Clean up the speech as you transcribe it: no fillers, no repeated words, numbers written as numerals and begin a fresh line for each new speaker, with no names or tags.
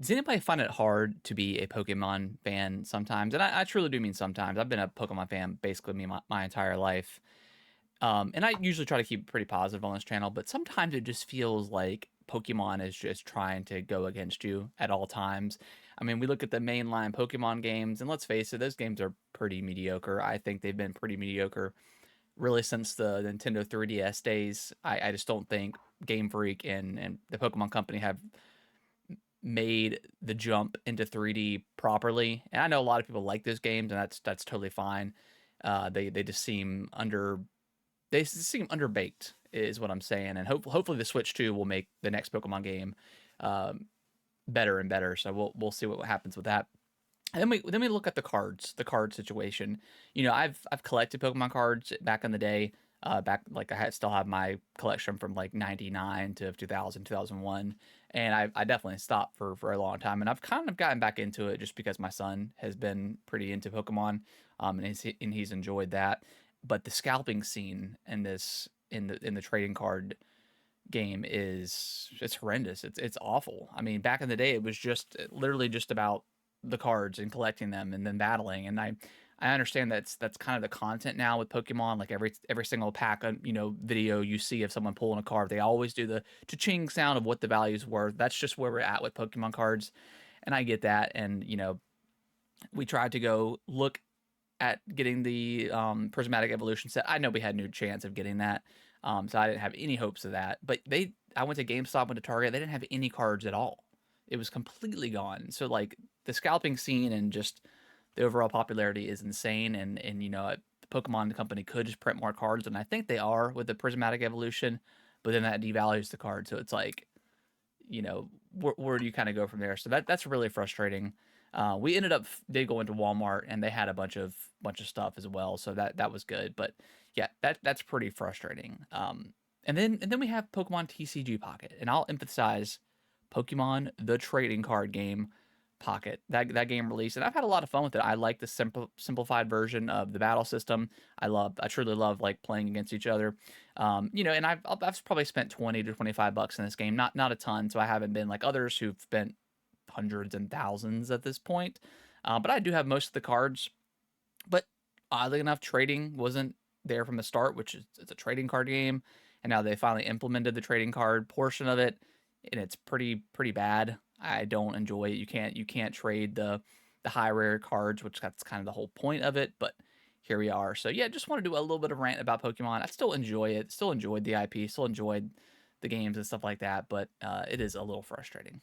Does anybody find it hard to be a Pokemon fan sometimes? And I truly do mean sometimes. I've been a Pokemon fan basically my entire life. And I usually try to keep it pretty positive on this channel, but sometimes it just feels like Pokemon is just trying to go against you at all times. I mean, we look at the mainline Pokemon games, and let's face it, those games are pretty mediocre. I think they've been pretty mediocre really since the Nintendo 3DS days. I just don't think Game Freak and the Pokemon Company have made the jump into 3D properly. And I know a lot of people like those games, and that's totally fine. They just seem underbaked, is what I'm saying. And hopefully the Switch 2 will make the next Pokemon game um, better and better. So we'll see what happens with that. And then we look at the card situation. I've collected Pokemon cards back in the day. Back like still have my collection from like 99 to 2000, 2001. And I definitely stopped for a long time. And I've kind of gotten back into it just because my son has been pretty into Pokemon, and he's enjoyed that. But the scalping scene in the trading card game is it's horrendous. It's awful. I mean, back in the day, it was just literally just about the cards and collecting them and then battling. And I understand that's kind of the content now with Pokemon. Like every single pack, video you see of someone pulling a card, they always do the cha-ching sound of what the value's worth. That's just where we're at with Pokemon cards, and I get that. And we tried to go look at getting the prismatic evolution set. I know we had no chance of getting that, so I didn't have any hopes of that. But I went to GameStop, went to Target. They didn't have any cards at all. It was completely gone. So like the scalping scene and just the overall popularity is insane. And the Pokemon Company could just print more cards, and I think they are with the prismatic evolution. But then that devalues the card, so it's like where do you kind of go from there? So that's really frustrating. We ended up did go into Walmart, and they had a bunch of stuff as well, so that was good. But yeah, that's pretty frustrating. And then we have Pokemon TCG Pocket, and I'll emphasize Pokemon the trading card game Pocket. That game released, and I've had a lot of fun with it. I like the simplified version of the battle system. I truly love like playing against each other. And I've probably spent 20 to 25 bucks in this game, not a ton, so I haven't been like others who've spent hundreds and thousands at this point. But I do have most of the cards. But oddly enough, trading wasn't there from the start, which is it's a trading card game, and now they finally implemented the trading card portion of it, and it's pretty bad. I don't enjoy it. You can't trade the high rare cards, which that's kind of the whole point of it. But here we are. So yeah, just want to do a little bit of rant about Pokemon. I still enjoy it. Still enjoyed the IP. Still enjoyed the games and stuff like that. But it is a little frustrating.